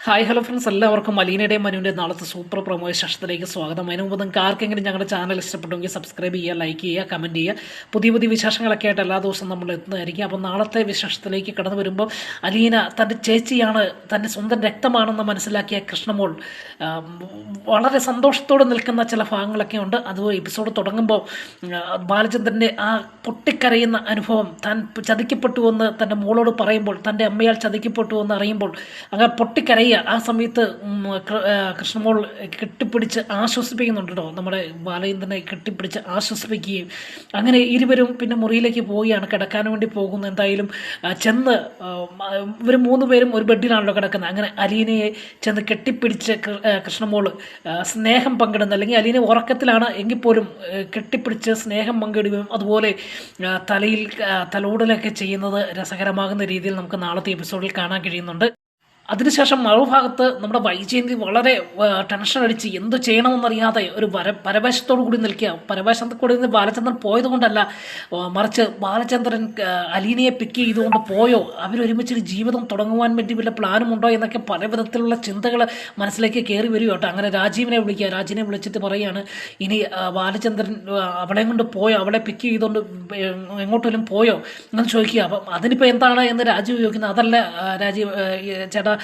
Hi hello friends, എല്ലാവർക്കും അലീനയുടെയും മനുവിൻ്റെ നാളത്തെ super promo സെഷനിലേക്ക് സ്വാഗതം. അതിന് മുമ്പ് നിങ്ങൾക്ക് ആർക്കെങ്കിലും ഞങ്ങളുടെ ചാനൽ ഇഷ്ടപ്പെട്ടെങ്കിൽ സബ്സ്ക്രൈബ് ചെയ്യുക, ലൈക്ക് ചെയ്യുക, കമൻറ്റ് ചെയ്യുക. പുതിയ പുതിയ വിശേഷങ്ങളൊക്കെ ആയിട്ട് എല്ലാ ദിവസവും നമ്മൾ എത്തുന്നതായിരിക്കും. അപ്പോൾ നാളത്തെ വിശേഷത്തിലേക്ക് കടന്നു വരുമ്പോൾ അലീന തൻ്റെ ചേച്ചിയാണ്, തൻ്റെ സ്വന്തം രക്തമാണെന്ന് മനസ്സിലാക്കിയ കൃഷ്ണമോൾ വളരെ സന്തോഷത്തോടെ നിൽക്കുന്ന ചില ഭാഗങ്ങളൊക്കെ ഉണ്ട്. അത് എപ്പിസോഡ് തുടങ്ങുമ്പോൾ ബാലചന്ദ്രൻ്റെ ആ പൊട്ടിക്കരയുന്ന അനുഭവം, താൻ ചതിക്കപ്പെട്ടുവെന്ന് തൻ്റെ മോളോട് പറയുമ്പോൾ, തൻ്റെ അമ്മയാൽ ചതിക്കപ്പെട്ടുവെന്ന് അറിയുമ്പോൾ അങ്ങനെ പൊട്ടിക്കരയുക. ആ സമയത്ത് കൃഷ്ണമോൾ കെട്ടിപ്പിടിച്ച് ആശ്വസിപ്പിക്കുന്നുണ്ട് കേട്ടോ. നമ്മുടെ ബാലചന്ദ്രനെ കെട്ടിപ്പിടിച്ച് ആശ്വസിപ്പിക്കുകയും അങ്ങനെ ഇരുവരും പിന്നെ മുറിയിലേക്ക് പോവുകയാണ്, കിടക്കാൻ വേണ്ടി പോകുന്നു. എന്തായാലും ചെന്ന് ഇവർ മൂന്നുപേരും ഒരു ബെഡിലാണല്ലോ കിടക്കുന്നത്. അങ്ങനെ അലീനയെ ചെന്ന് കെട്ടിപ്പിടിച്ച് കൃഷ്ണമോൾ സ്നേഹം പങ്കിടുന്നു, അല്ലെങ്കിൽ അലീന ഉറക്കത്തിലാണ് എങ്കിൽ പോലും കെട്ടിപ്പിടിച്ച് സ്നേഹം പങ്കിടുകയും അതുപോലെ തലോടലൊക്കെ ചെയ്യുന്നത് രസകരമാകുന്ന രീതിയിൽ നമുക്ക് നാളത്തെ എപ്പിസോഡിൽ കാണാൻ കഴിയുന്നുണ്ട്. അതിനുശേഷം മറുഭാഗത്ത് നമ്മുടെ വൈജയന്തി വളരെ ടെൻഷൻ അടിച്ച് എന്ത് ചെയ്യണമെന്നറിയാതെ ഒരു പരവേശത്തോടു കൂടി നിൽക്കുക. പരവേശത്തോടു നിന്ന് ബാലചന്ദ്രൻ പോയത് കൊണ്ടല്ല, മറിച്ച് ബാലചന്ദ്രൻ അലീനയെ പിക്ക് ചെയ്തുകൊണ്ട് പോയോ, അവരൊരുമിച്ചൊരു ജീവിതം തുടങ്ങുവാൻ വേണ്ടി വല്ല പ്ലാനുമുണ്ടോ എന്നൊക്കെ പല വിധത്തിലുള്ള ചിന്തകൾ മനസ്സിലേക്ക് കയറി വരിക കേട്ടോ. അങ്ങനെ രാജീവിനെ വിളിക്കുക. രാജീവിനെ വിളിച്ചിട്ട് പറയുകയാണ്, ഇനി ബാലചന്ദ്രൻ അവളെ കൊണ്ട് പോയോ, അവളെ പിക്ക് ചെയ്തുകൊണ്ട് എങ്ങോട്ടെങ്കിലും പോയോ എന്ന് ചോദിക്കുക. അപ്പം അതിനിപ്പോൾ എന്താണ് എന്ന് രാജീവ് ചോദിക്കുന്നത്. അതല്ല രാജീവ് ചേട്ടാ,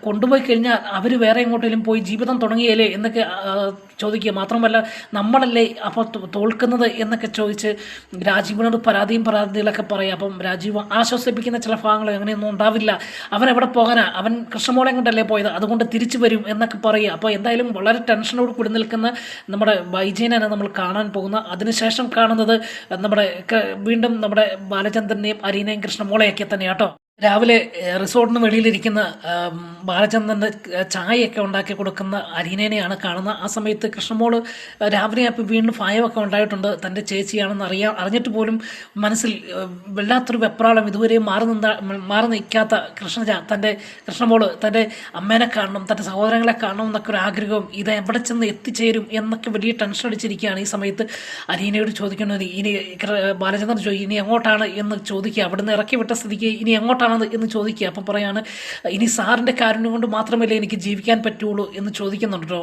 കൊണ്ടുപോയി കഴിഞ്ഞാൽ അവർ വേറെ എങ്ങോട്ടെങ്കിലും പോയി ജീവിതം തുടങ്ങിയല്ലേ എന്നൊക്കെ ചോദിക്കുക. മാത്രമല്ല നമ്മളല്ലേ അപ്പോൾ തോൽക്കുന്നത് എന്നൊക്കെ ചോദിച്ച് രാജീവിനോട് പരാതികളൊക്കെ പറയുക. അപ്പം രാജീവ് ആശ്വസിപ്പിക്കുന്ന ചില ഭാഗങ്ങൾ അങ്ങനെയൊന്നും ഉണ്ടാവില്ല, അവൻ എവിടെ പോകാനാ, അവൻ കൃഷ്ണമോളെ കൊണ്ടല്ലേ പോയത്, അതുകൊണ്ട് തിരിച്ചു വരും എന്നൊക്കെ പറയുക. അപ്പോൾ എന്തായാലും വളരെ ടെൻഷനോട് കൂടി നിൽക്കുന്ന നമ്മുടെ വൈജയനാണ് നമ്മൾ കാണാൻ പോകുന്നത്. അതിനുശേഷം കാണുന്നത് വീണ്ടും നമ്മുടെ ബാലചന്ദ്രനെയും അലീനയും കൃഷ്ണമോളെയൊക്കെ തന്നെ കേട്ടോ. രാവിലെ റിസോർട്ടിന് വെളിയിലിരിക്കുന്ന ബാലചന്ദ്രൻ്റെ ചായയൊക്കെ ഉണ്ടാക്കി കൊടുക്കുന്ന അലീനേനെയാണ് കാണുന്നത്. ആ സമയത്ത് കൃഷ്ണമോള് രാവിലെ അപ്പോൾ വീണ്ടും ഭയമൊക്കെ ഉണ്ടായിട്ടുണ്ട്. തൻ്റെ ചേച്ചിയാണെന്ന് അറിഞ്ഞിട്ട് പോലും മനസ്സിൽ വല്ലാത്തൊരു വെപ്രാളം, ഇതുവരെ മാറി നിൽക്കാത്ത കൃഷ്ണമോള് തൻ്റെ അമ്മേനെ കാണണം, തൻ്റെ സഹോദരങ്ങളെ കാണണം എന്നൊക്കെ ഒരു ആഗ്രഹവും, ഇത് എവിടെ ചെന്ന് എത്തിച്ചേരും എന്നൊക്കെ വലിയ ടെൻഷൻ അടിച്ചിരിക്കുകയാണ്. ഈ സമയത്ത് അലീനയോട് ചോദിക്കുന്നത്, ഇനി ബാലചന്ദ്രൻ ചോദിക്കും ഇനി എങ്ങോട്ടാണ് എന്ന് ചോദിക്കുക. അവിടുന്ന് ഇറക്കി വിട്ട സ്ഥിതിക്ക് ഇനി എങ്ങോട്ടാണ് എന്ന് ചോദിക്കുക. അപ്പം പറയാണ്, ഇനി സാറിൻ്റെ കാരുണ്യം കൊണ്ട് മാത്രമല്ലേ എനിക്ക് ജീവിക്കാൻ പറ്റുള്ളൂ എന്ന് ചോദിക്കുന്നുണ്ട് കേട്ടോ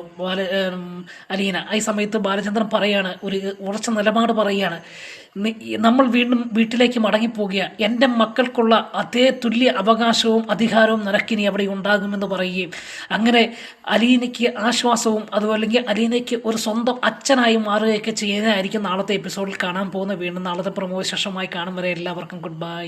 അലീന. ഈ സമയത്ത് ബാലചന്ദ്രൻ പറയാണ്, ഒരു ഉറച്ച നിലപാട് പറയുകയാണ്, നമ്മൾ വീണ്ടും വീട്ടിലേക്ക് മടങ്ങിപ്പോകുക, എൻ്റെ മക്കൾക്കുള്ള അതേ തുല്യ അവകാശവും അധികാരവും നിനക്കിനി അവിടെ ഉണ്ടാകുമെന്ന് പറയുകയും അങ്ങനെ അലീനയ്ക്ക് ആശ്വാസവും അതുമല്ലെങ്കിൽ അലീനയ്ക്ക് ഒരു സ്വന്തം അച്ഛനായി മാറുകയൊക്കെ ചെയ്യുന്നതായിരിക്കും നാളത്തെ എപ്പിസോഡിൽ കാണാൻ പോകുന്ന. വീണ്ടും നാളത്തെ പ്രമോ ശേഷമായി കാണും വരെ എല്ലാവർക്കും ഗുഡ് ബൈ.